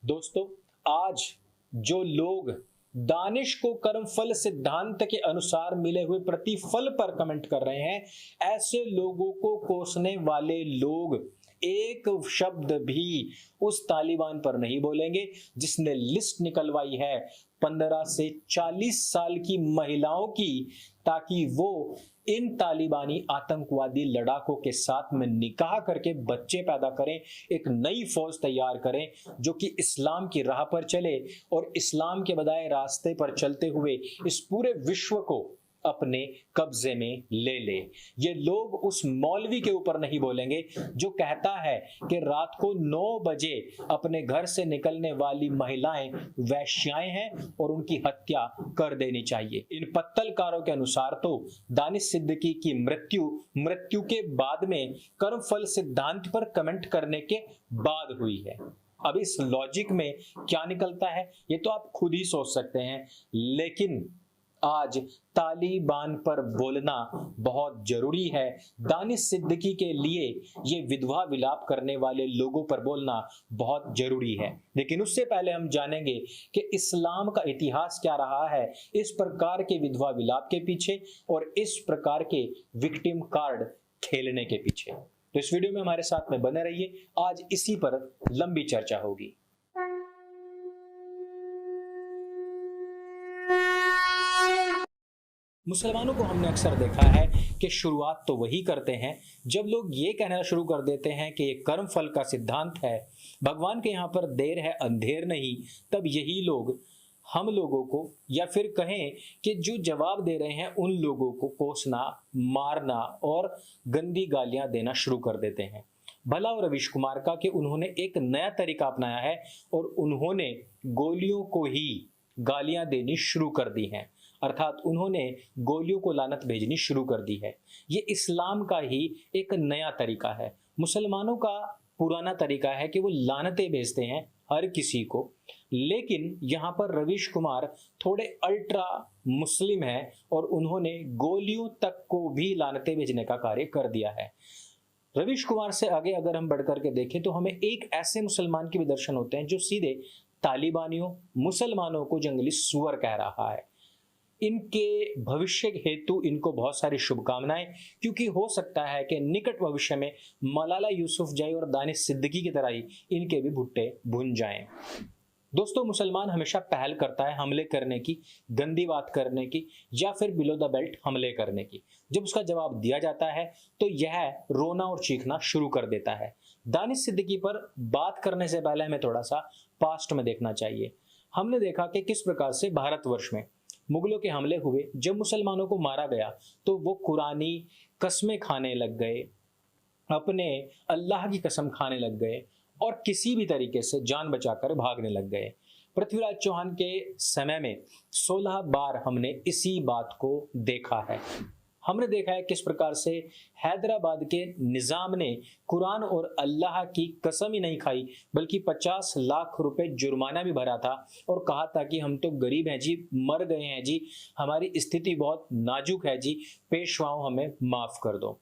दोस्तों, आज जो लोग दानिश को कर्मफल सिद्धांत के अनुसार मिले हुए प्रतिफल पर कमेंट कर रहे हैं, ऐसे लोगों को कोसने वाले लोग एक शब्द भी उस तालिबान पर नहीं बोलेंगे जिसने लिस्ट निकलवाई है 15 से 40 साल की महिलाओं की, ताकि वो इन तालिबानी आतंकवादी लड़ाकों के साथ में निकाह करके बच्चे पैदा करें, एक नई फौज तैयार करें जो कि इस्लाम की राह पर चले और इस्लाम के बताए रास्ते पर चलते हुए इस पूरे विश्व को अपने कब्जे में ले ले। ये लोग उस मौलवी के ऊपर नहीं बोलेंगे जो कहता है कि रात को 9 बजे अपने घर से निकलने वाली महिलाएं वैश्याएं हैं और उनकी हत्या कर देनी चाहिए। इन पत्तलकारों के अनुसार तो दानिश सिद्दीकी की मृत्यु के बाद में कर्मफल सिद्धांत पर कमेंट करने के बाद हुई है। अब इस लॉजिक में क्या निकलता है ये तो आप खुद ही सोच सकते हैं, लेकिन आज तालिबान पर बोलना बहुत जरूरी है। दानिश सिद्दीकी के लिए ये विधवा विलाप करने वाले लोगों पर बोलना बहुत जरूरी है। लेकिन उससे पहले हम जानेंगे कि इस्लाम का इतिहास क्या रहा है इस प्रकार के विधवा विलाप के पीछे और इस प्रकार के विक्टिम कार्ड खेलने के पीछे। तो इस वीडियो में हमारे साथ में बने रहिए, आज इसी पर लंबी चर्चा होगी। मुसलमानों को हमने अक्सर देखा है कि शुरुआत तो वही करते हैं जब लोग ये कहना शुरू कर देते हैं कि ये कर्मफल का सिद्धांत है, भगवान के यहाँ पर देर है अंधेर नहीं, तब यही लोग हम लोगों को या फिर कहें कि जो जवाब दे रहे हैं उन लोगों को कोसना, मारना और गंदी गालियां देना शुरू कर देते हैं। भला और रवीश कुमार का कि उन्होंने एक नया तरीका अपनाया है और उन्होंने गोलियों को ही गालियां देनी शुरू कर दी हैं, अर्थात उन्होंने गोलियों को लानत भेजनी शुरू कर दी है। ये इस्लाम का ही एक नया तरीका है। मुसलमानों का पुराना तरीका है कि वो लानतें भेजते हैं हर किसी को, लेकिन यहाँ पर रवीश कुमार थोड़े अल्ट्रा मुस्लिम है और उन्होंने गोलियों तक को भी लानतें भेजने का कार्य कर दिया है। रवीश कुमार से आगे अगर हम बढ़कर के देखें तो हमें एक ऐसे मुसलमान के भी दर्शन होते हैं जो सीधे तालिबानियों, मुसलमानों को जंगली सुअर कह रहा है। इनके भविष्य हेतु इनको बहुत सारी शुभकामनाएं, क्योंकि हो सकता है कि निकट भविष्य में मलाला यूसुफजई और दानिश सिद्दीकी की तरह ही इनके भी भुट्टे भुन जाएं। दोस्तों, मुसलमान हमेशा पहल करता है हमले करने की, गंदी बात करने की या फिर बिलो द बेल्ट हमले करने की। जब उसका जवाब दिया जाता है तो यह रोना और चीखना शुरू कर देता है। दानिश सिद्दीकी पर बात करने से पहले हमें थोड़ा सा पास्ट में देखना चाहिए। हमने देखा कि किस प्रकार से भारतवर्ष में मुगलों के हमले हुए, जब मुसलमानों को मारा गया तो वो कुरानी कसमें खाने लग गए, अपने अल्लाह की कसम खाने लग गए और किसी भी तरीके से जान बचाकर भागने लग गए। पृथ्वीराज चौहान के समय में 16 बार हमने इसी बात को देखा है। हमने देखा है किस प्रकार से हैदराबाद के निजाम ने कुरान और अल्लाह की कसम ही नहीं खाई बल्कि 50 लाख रुपए जुर्माना भी भरा था और कहा था कि हम तो गरीब हैं जी, मर गए हैं जी, हमारी स्थिति बहुत नाजुक है जी, पेशवाओं हमें माफ कर दो।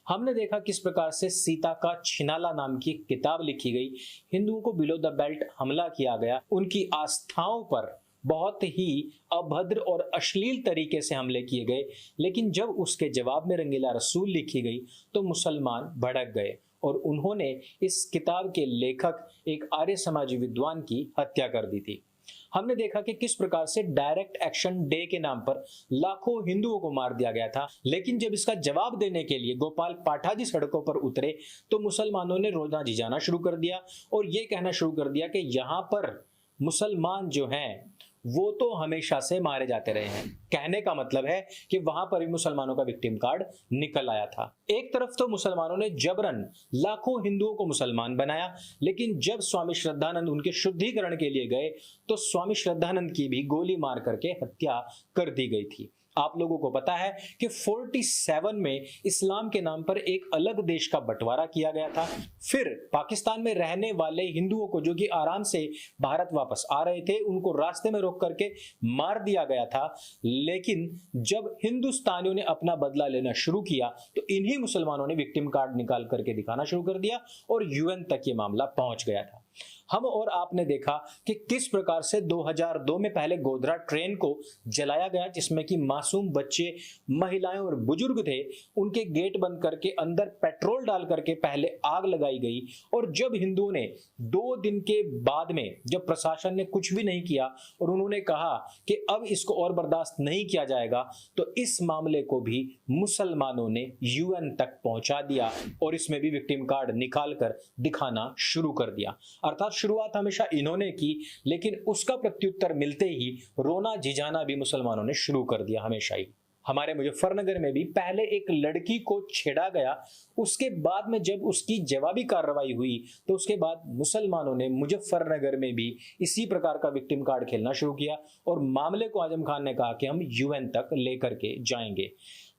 हमने देखा किस प्रकार से सीता का छिनाला नाम की एक किताब लिखी गई, हिंदुओं को बिलो द बेल्ट हमला किया गया, उनकी आस्थाओं पर बहुत ही अभद्र और अश्लील तरीके से हमले किए गए। लेकिन जब उसके जवाब में रंगीला रसूल लिखी गई तो मुसलमान भड़क गए और उन्होंने इस किताब के लेखक एक आर्य समाजी विद्वान की हत्या कर दी थी। हमने देखा कि किस प्रकार से डायरेक्ट एक्शन डे के नाम पर लाखों हिंदुओं को मार दिया गया था, लेकिन जब इसका जवाब देने के लिए गोपाल पाठाजी सड़कों पर उतरे तो मुसलमानों ने रोना झिझाना शुरू कर दिया और ये कहना शुरू कर दिया कि यहाँ पर मुसलमान जो हैं वो तो हमेशा से मारे जाते रहे हैं। कहने का मतलब है कि वहां पर भी मुसलमानों का विक्टिम कार्ड निकल आया था। एक तरफ तो मुसलमानों ने जबरन लाखों हिंदुओं को मुसलमान बनाया, लेकिन जब स्वामी श्रद्धानंद उनके शुद्धिकरण के लिए गए तो स्वामी श्रद्धानंद की भी गोली मार करके हत्या कर दी गई थी। आप लोगों को पता है कि 47 में इस्लाम के नाम पर एक अलग देश का बंटवारा किया गया था। फिर पाकिस्तान में रहने वाले हिंदुओं को जो कि आराम से भारत वापस आ रहे थे उनको रास्ते में रोक करके मार दिया गया था। लेकिन जब हिंदुस्तानियों ने अपना बदला लेना शुरू किया तो इन्हीं मुसलमानों ने विक्टिम कार्ड निकाल करके दिखाना शुरू कर दिया और यूएन तक ये मामला पहुंच गया था। हम और आपने देखा कि किस प्रकार से 2002 में पहले गोधरा ट्रेन को जलाया गया, जिसमें कि मासूम बच्चे, महिलाएं और बुजुर्ग थे। उनके गेट बंद करके अंदर पेट्रोल डाल करके पहले आग लगाई गई। और जब हिंदुओं ने 2 दिन के बाद में, जब प्रशासन ने कुछ भी नहीं किया और उन्होंने कहा कि अब इसको और बर्दाश्त नहीं किया जाएगा, तो इस मामले को भी मुसलमानों ने यूएन तक पहुंचा दिया और इसमें भी विक्टिम कार्ड निकाल कर दिखाना शुरू कर दिया। अर्थात शुरुआत हमेशा इन्होंने की, लेकिन उसका प्रत्युत्तर मिलते ही रोना झिझाना भी मुसलमानों ने शुरू कर दिया हमेशा ही। हमारे मुजफ्फरनगर में भी पहले एक लड़की को छेड़ा गया, उसके बाद में जब उसकी जवाबी कार्रवाई हुई तो उसके बाद मुसलमानों ने मुजफ्फरनगर में भी इसी प्रकार का विक्टिम कार्ड खेलना शुरू किया और मामले को आजम खान ने कहा कि हम यूएन तक लेकर के जाएंगे।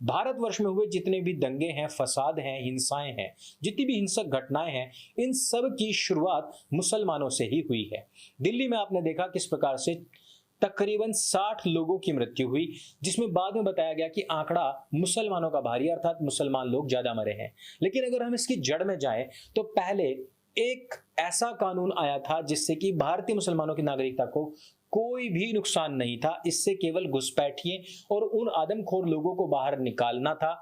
भारतवर्ष में हुए जितने भी दंगे हैं, फसाद हैं, हिंसाएं हैं, जितनी भी हिंसक घटनाएं हैं, इन सब की शुरुआत मुसलमानों से ही हुई है। दिल्ली में आपने देखा किस प्रकार से तकरीबन 60 लोगों की मृत्यु हुई, जिसमें बाद में बताया गया कि आंकड़ा मुसलमानों का भारी, अर्थात मुसलमान लोग ज्यादा मरे हैं। लेकिन अगर हम इसकी जड़ में जाएं तो पहले एक ऐसा कानून आया था जिससे कि भारतीय मुसलमानों की नागरिकता को कोई भी नुकसान नहीं था। इससे केवल घुसपैठिए और उन आदमखोर लोगों को बाहर निकालना था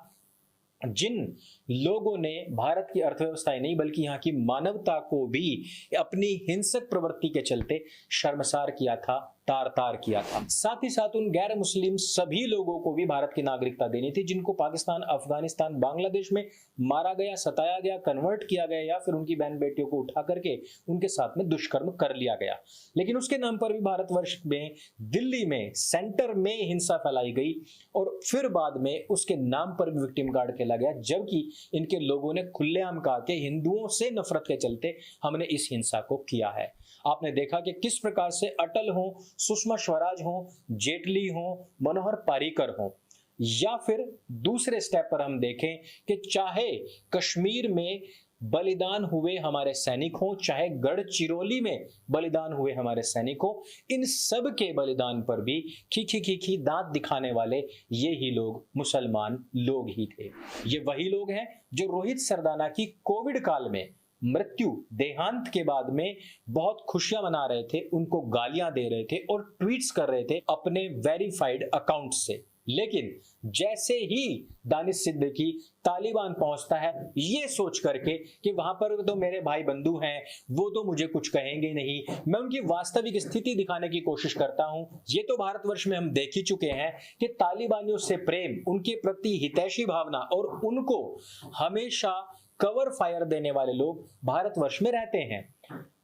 जिन लोगों ने भारत की अर्थव्यवस्था ही नहीं बल्कि यहाँ की मानवता को भी अपनी हिंसक प्रवृत्ति के चलते शर्मसार किया था, तार तार किया था। साथ ही साथ उन गैर मुस्लिम सभी लोगों को भी भारत की नागरिकता देनी थी जिनको पाकिस्तान, अफगानिस्तान, बांग्लादेश में मारा गया, सताया गया, कन्वर्ट किया गया या फिर उनकी बहन बेटियों को उठा करके उनके साथ में दुष्कर्म कर लिया गया। लेकिन उसके नाम पर भी भारतवर्ष में, दिल्ली में, सेंटर में हिंसा फैलाई गई और फिर बाद में उसके नाम पर भी विक्टिम कार्ड खेला गया, जबकि इनके लोगों ने खुलेआम कहा कि हिंदुओं से नफरत के चलते हमने इस हिंसा को किया है। आपने देखा कि किस प्रकार से अटल हो, सुषमा स्वराज हो, जेटली हो, मनोहर पारीकर हो, या फिर दूसरे स्टेप पर हम देखें कि चाहे कश्मीर में बलिदान हुए हमारे सैनिक हो, चाहे गढ़चिरौली में बलिदान हुए हमारे सैनिक हो, इन सब के बलिदान पर भी खी दांत दिखाने वाले ये ही लोग मुसलमान लोग ही थे। ये वही लोग हैं जो रोहित सरदाना की कोविड काल में मृत्यु, देहांत के बाद में बहुत खुशियां मना रहे थे, उनको गालियां दे रहे थे और ट्वीट्स कर रहे थे अपने वेरीफाइड अकाउंट से। लेकिन जैसे ही दानिश सिद्दीकी तालिबान पहुंचता है ये सोच करके कि वहां पर तो मेरे भाई बंधु हैं, वो तो मुझे कुछ कहेंगे नहीं, मैं उनकी वास्तविक स्थिति दिखाने की कोशिश करता हूं। ये तो भारतवर्ष में हम देख ही चुके हैं कि तालिबानियों से प्रेम, उनके प्रति हितैषी भावना और उनको हमेशा कवर फायर देने वाले लोग भारतवर्ष में रहते हैं।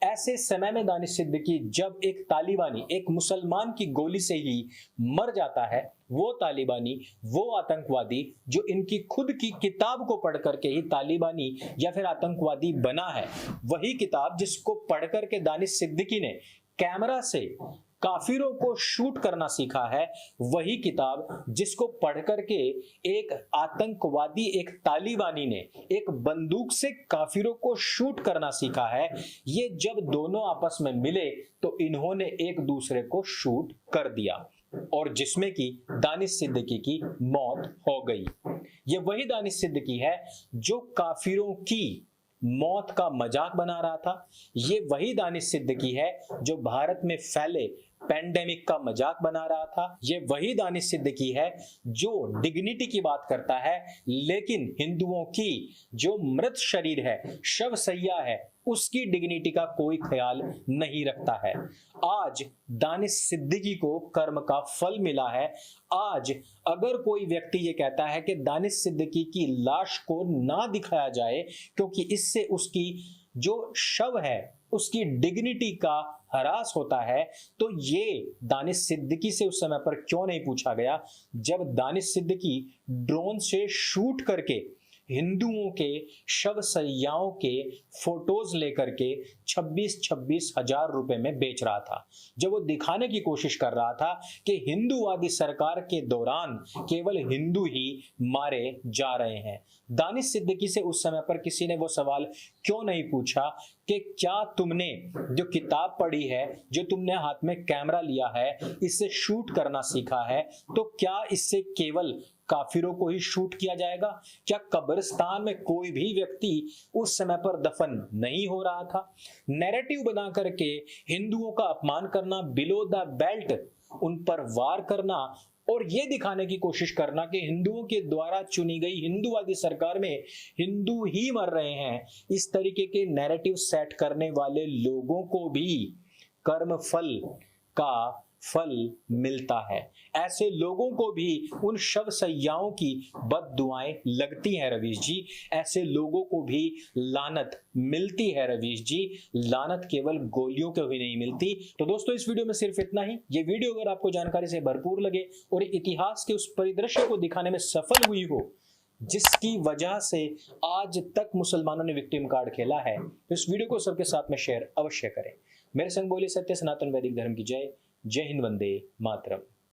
ऐसे समय में दानिश सिद्दीकी जब एक तालिबानी, एक मुसलमान की गोली से ही मर जाता है, वो तालिबानी, वो आतंकवादी जो इनकी खुद की किताब को पढ़ करके ही तालिबानी या फिर आतंकवादी बना है, वही किताब जिसको पढ़ करके दानिश सिद्दीकी ने कैमरा से काफिरों को शूट करना सीखा है, वही किताब जिसको पढ़ करके एक आतंकवादी, एक तालिबानी ने एक बंदूक से काफिरों को शूट करना सीखा है। ये जब दोनों आपस में मिले तो इन्होंने एक दूसरे को शूट कर दिया और जिसमें कि दानिश सिद्दीकी की मौत हो गई। ये वही दानिश सिद्दीकी है जो काफिरों की मौत का मजाक बना रहा था। ये वही दानिश सिद्दीकी है जो भारत में फैले पैंडेमिक का मजाक बना रहा था। ये वही दानिश सिद्दीकी है जो डिग्निटी की बात करता है, लेकिन हिंदुओं की जो मृत शरीर है, शव सैया है, उसकी डिग्निटी का कोई ख्याल नहीं रखता है। आज दानिश सिद्दीकी को कर्म का फल मिला है। आज अगर कोई व्यक्ति ये कहता है कि दानिश सिद्दीकी की लाश को ना दिखाया जाए क्योंकि इससे उसकी जो शव है उसकी डिग्निटी का हरास होता है, तो ये दानिश सिद्दीकी से उस समय पर क्यों नहीं पूछा गया जब दानिश सिद्दीकी ड्रोन से शूट करके हिंदुओं के शव सैयाओं के फोटोज लेकर के 26-26 हजार रुपए में बेच रहा था, जब वो दिखाने की कोशिश कर रहा था कि हिंदूवादी सरकार के दौरान केवल हिंदू ही मारे जा रहे हैं। दानिश सिद्दीकी से उस समय पर किसी ने वो सवाल क्यों नहीं पूछा कि क्या तुमने जो किताब पढ़ी है, जो तुमने हाथ में कैमरा लिया है, इससे शूट करना सीखा है, तो क्या इससे केवल काफिरों को ही शूट किया जाएगा? क्या कब्रिस्तान में कोई भी व्यक्ति उस समय पर दफन नहीं हो रहा था? नैरेटिव बना करके हिंदुओं का अपमान करना, बिलो द बेल्ट उन पर वार करना और ये दिखाने की कोशिश करना कि हिंदुओं के द्वारा चुनी गई हिंदूवादी सरकार में हिंदू ही मर रहे हैं, इस तरीके के नैरेटिव सेट करने वाले लोगों को भी कर्म फल का फल मिलता है। ऐसे लोगों को भी उन शव सैयाओं की बद्दुआएं लगती हैं रवीश जी, ऐसे लोगों को भी लानत मिलती है रवीश जी। लानत केवल गोलियों को ही नहीं मिलती। तो दोस्तों इस वीडियो में सिर्फ इतना ही। ये वीडियो अगर आपको जानकारी से भरपूर लगे और इतिहास के उस परिदृश्य को दिखाने में सफल हुई हो जिसकी वजह से आज तक मुसलमानों ने विक्टिम कार्ड खेला है, तो इस वीडियो को सबके साथ में शेयर अवश्य करें। मेरे संग बोले सत्य सनातन वैदिक धर्म की जय। जय हिंद, वंदे मातरम।